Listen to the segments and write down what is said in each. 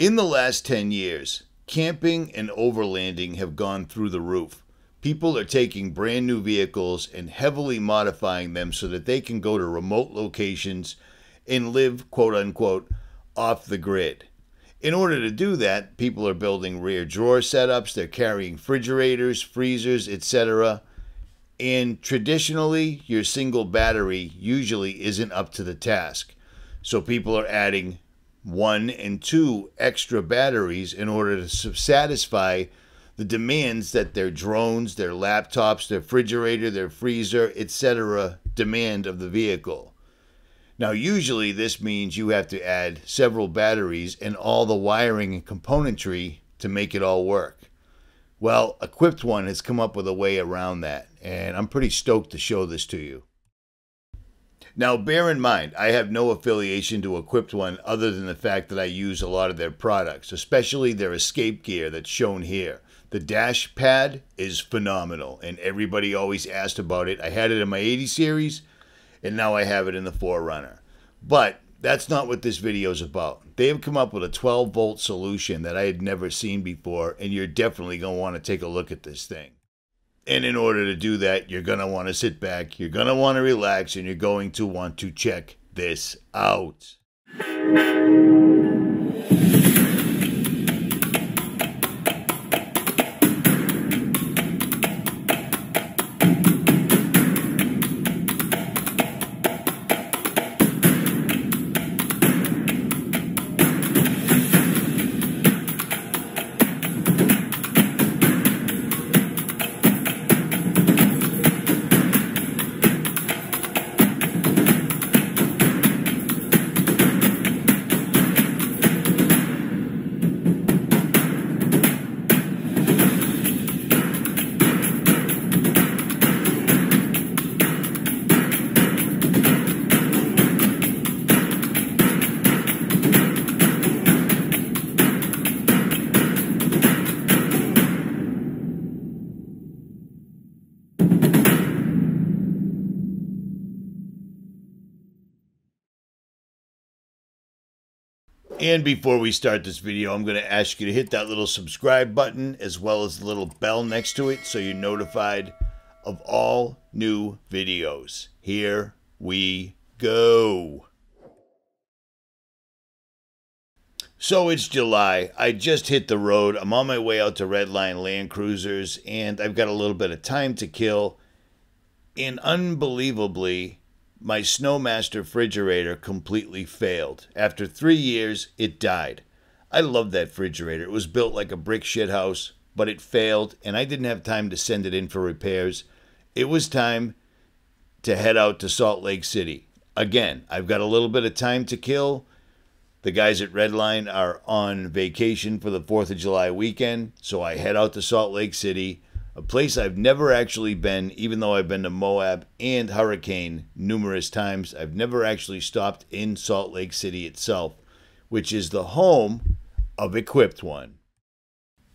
In the last 10 years, camping and overlanding have gone through the roof. People are taking brand new vehicles and heavily modifying them so that they can go to remote locations and live, quote unquote, off the grid. In order to do that, people are building rear drawer setups, they're carrying refrigerators, freezers, etc. And traditionally, your single battery usually isn't up to the task. So people are adding 1 and 2 extra batteries in order to satisfy the demands that their drones, their laptops, their refrigerator, their freezer, etc. demand of the vehicle. Now, usually this means you have to add several batteries and all the wiring and componentry to make it all work. Well, Equipt One has come up with a way around that, and I'm pretty stoked to show this to you. Now, bear in mind, I have no affiliation to Equipt One other than the fact that I use a lot of their products, especially their escape gear that's shown here. The dash pad is phenomenal, and everybody always asked about it. I had it in my 80 series, and now I have it in the 4Runner. But that's not what this video is about. They have come up with a 12-volt solution that I had never seen before, and you're definitely going to want to take a look at this thing. And in order to do that, you're going to want to sit back, you're going to want to relax, and you're going to want to check this out. And before we start this video, I'm going to ask you to hit that little subscribe button as well as the little bell next to it so you're notified of all new videos. Here we go. So it's July. I just hit the road. I'm on my way out to Redline Land Cruisers, and I've got a little bit of time to kill. And unbelievably, my Snowmaster refrigerator completely failed. After 3 years, it died. I love that refrigerator. It was built like a brick shithouse, but it failed, and I didn't have time to send it in for repairs. It was time to head out to Salt Lake City. Again, I've got a little bit of time to kill. The guys at Redline are on vacation for the 4th of July weekend, so I head out to Salt Lake City, a place I've never actually been, even though I've been to Moab and Hurricane numerous times. I've never actually stopped in Salt Lake City itself, which is the home of Equipt One.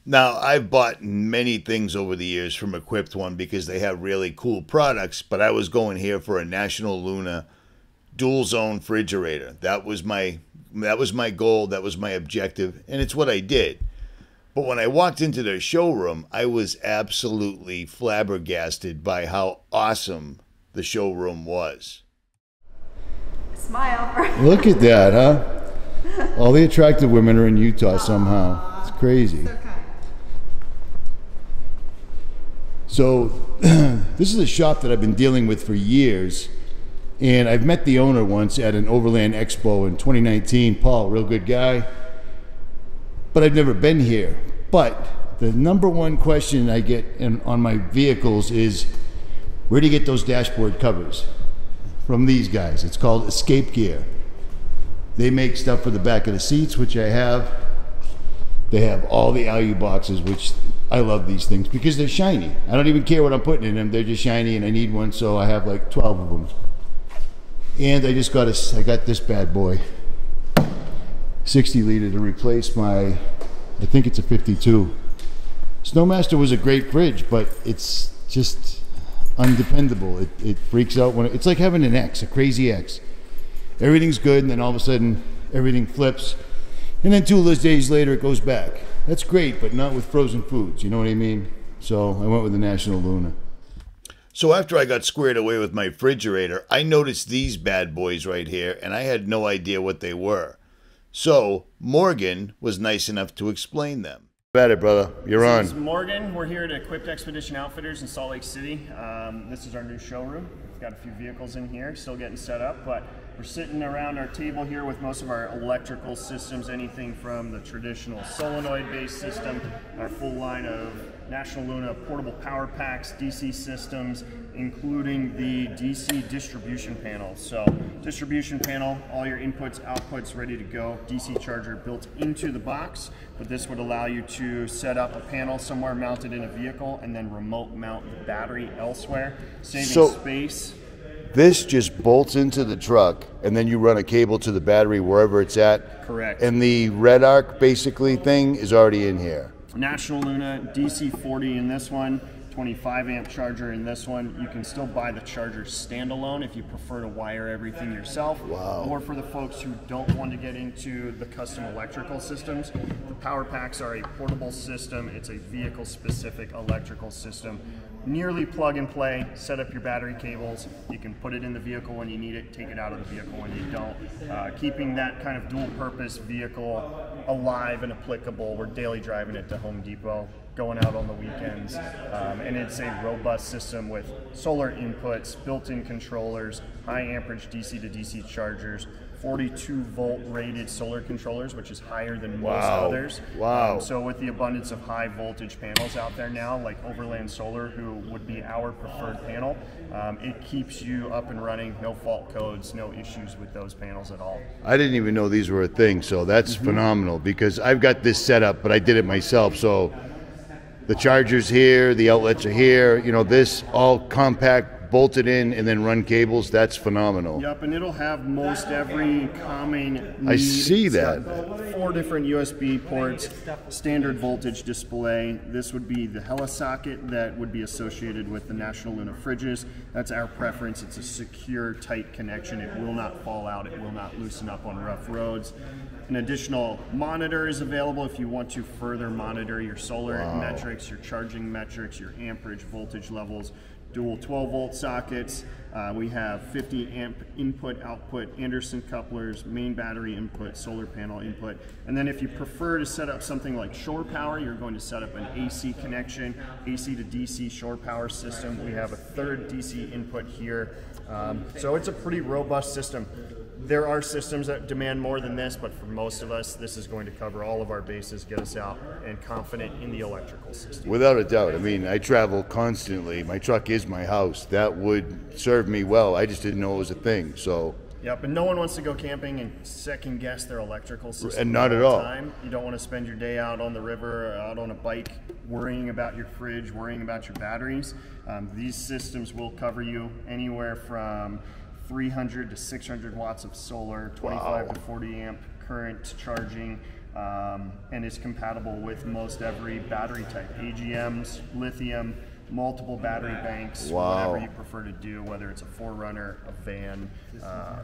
Now, I've bought many things over the years from Equipt One because they have really cool products, but I was going here for a National Luna dual zone refrigerator. That was my goal, that was my objective, and it's what I did. But when I walked into their showroom, I was absolutely flabbergasted by how awesome the showroom was. Smile. Look at that, huh? All the attractive women are in Utah somehow. It's crazy. So kind. So this is a shop that I've been dealing with for years, and I've met the owner once at an Overland Expo in 2019. Paul, real good guy. But I've never been here. But the number one question I get on my vehicles is, where do you get those dashboard covers? From these guys. It's called Escape Gear. They make stuff for the back of the seats, which I have. They have all the alu boxes, which I love these things because they're shiny. I don't even care what I'm putting in them. They're just shiny, and I need one, so I have like 12 of them. And I just got this bad boy. 60 liter to replace my, I think it's a 52. Snowmaster was a great fridge, but it's just undependable. It freaks out when it's like having an ex, a crazy ex. Everything's good, and then all of a sudden everything flips, And then 2 days later, it goes back. That's great, but not with frozen foods. You know what I mean? So I went with the National Luna. So after I got squared away with my refrigerator, I noticed these bad boys right here, and I had no idea what they were. So Morgan was nice enough to explain them. At it, brother. You're on. This is Morgan. We're here at Equipt Expedition Outfitters in Salt Lake City. This is our new showroom. We've got a few vehicles in here, still getting set up, but we're sitting around our table here with most of our electrical systems, anything from the traditional solenoid-based system, our full line of National Luna portable power packs, DC systems, including the DC distribution panel. So distribution panel, all your inputs, outputs ready to go, DC charger built into the box, but this would allow you to set up a panel somewhere mounted in a vehicle and then remote mount the battery elsewhere, saving space. This just bolts into the truck, and then you run a cable to the battery wherever it's at. Correct. And the red arc basically thing is already in here. National Luna DC 40 in this one, 25 amp charger in this one. You can still buy the charger standalone if you prefer to wire everything yourself. Wow. Or for the folks who don't want to get into the custom electrical systems, the power packs are a portable system. It's a vehicle specific electrical system. Nearly plug and play. Set up your battery cables. You can put it in the vehicle when you need it, take it out of the vehicle when you don't. Keeping that kind of dual purpose vehicle alive and applicable. We're daily driving it to Home Depot, going out on the weekends, and it's a robust system with solar inputs, built-in controllers, high amperage DC to DC chargers, 42 volt rated solar controllers, which is higher than most others. Wow. So with the abundance of high voltage panels out there now, like Overland Solar, who would be our preferred panel, it keeps you up and running, no fault codes, no issues with those panels at all. I didn't even know these were a thing, so that's phenomenal, because I've got this set up, but I did it myself. So the charger's here, the outlets are here, you know, this all compact, bolted in, and then run cables. That's phenomenal. Yep, and it'll have most every common need. I see that. 4 different USB ports, standard voltage display. This would be the Hella socket that would be associated with the National Luna fridges. That's our preference. It's a secure, tight connection. It will not fall out. It will not loosen up on rough roads. An additional monitor is available if you want to further monitor your solar metrics, your charging metrics, your amperage, voltage levels. Dual 12 volt sockets. We have 50 amp input output Anderson couplers, main battery input, solar panel input. And then if you prefer to set up something like shore power, you're going to set up an AC connection, AC to DC shore power system. We have a third DC input here. So it's a pretty robust system. There are systems that demand more than this, but for most of us, this is going to cover all of our bases, get us out and confident in the electrical system. Without a doubt. I mean, I travel constantly. My truck is my house. That would serve me well. I just didn't know it was a thing. So. Yep, and no one wants to go camping and second guess their electrical system. And not at all. You don't want to spend your day out on the river or out on a bike worrying about your fridge, worrying about your batteries. These systems will cover you anywhere from 300 to 600 watts of solar, 25 to 40 amp current charging, and is compatible with most every battery type, AGMs, lithium, multiple battery banks, whatever you prefer to do, whether it's a 4Runner, a van,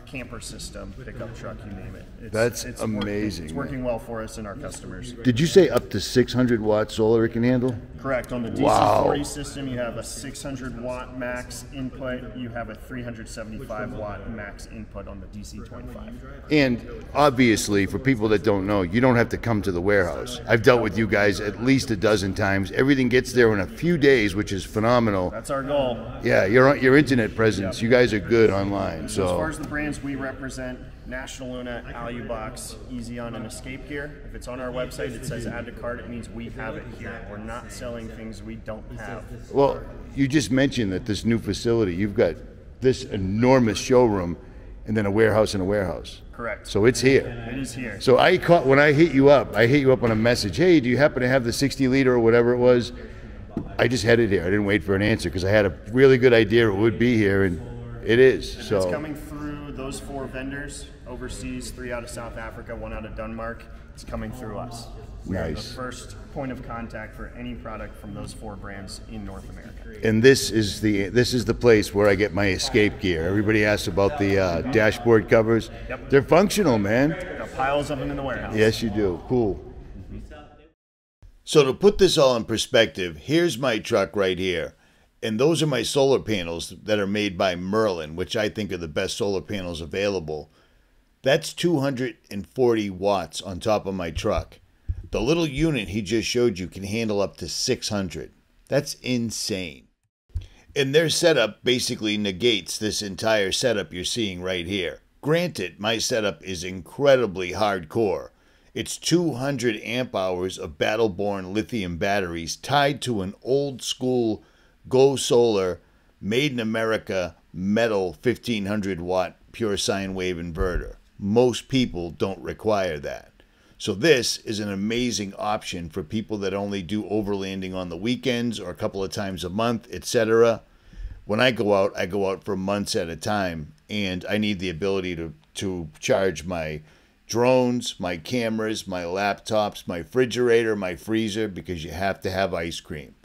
camper system, pickup truck, you name it. That's amazing. It's working well for us and our customers. Did you say up to 600 watt solar it can handle? Correct. On the DC40 system, you have a 600 watt max input. You have a 375 watt max input on the DC25. And obviously, for people that don't know, you don't have to come to the warehouse. I've dealt with you guys at least a dozen times. Everything gets there in a few days, which is phenomenal. That's our goal. Yeah, your internet presence. You guys are good online. So as far as the brands we represent, National Luna, Alubox, Easyon, and Escape Gear. If it's on our website, it says add to cart. It means we have it here. We're not selling things we don't have. Well, you just mentioned that this new facility, you've got this enormous showroom and then a warehouse and a warehouse. Correct. So it's here. It is here. So when I hit you up on a message, hey, do you happen to have the 60 liter or whatever it was? I just headed here. I didn't wait for an answer because I had a really good idea it would be here, and it is. And it's coming through those 4 vendors overseas, 3 out of South Africa, 1 out of Denmark. it's coming through us. We're the Nice. first point of contact for any product from those 4 brands in North America. And this is the place where I get my escape gear. Everybody asks about the dashboard covers. Yep. They're functional, man. Got piles of them in the warehouse. Yes, you do. Cool. So to put this all in perspective, here's my truck right here. And those are my solar panels that are made by Merlin, which I think are the best solar panels available. That's 240 watts on top of my truck. The little unit he just showed you can handle up to 600. That's insane. And their setup basically negates this entire setup you're seeing right here. Granted, my setup is incredibly hardcore. It's 200 amp hours of battle-born lithium batteries tied to an old school Go Solar made in America metal 1500 watt pure sine wave inverter. Most people don't require that. So this is an amazing option for people that only do overlanding on the weekends or a couple of times a month, etc. When I go out for months at a time, and I need the ability to charge my drones, my cameras, my laptops, my refrigerator, my freezer, because you have to have ice cream.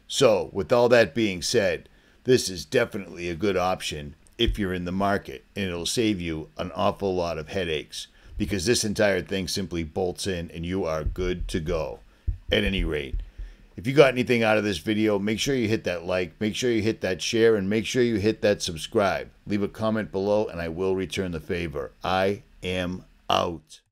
So with all that being said, this is definitely a good option if you're in the market, and it'll save you an awful lot of headaches, because this entire thing simply bolts in and you are good to go. At any rate, if you got anything out of this video, make sure you hit that like, make sure you hit that share, and make sure you hit that subscribe. Leave a comment below and I will return the favor. I am out.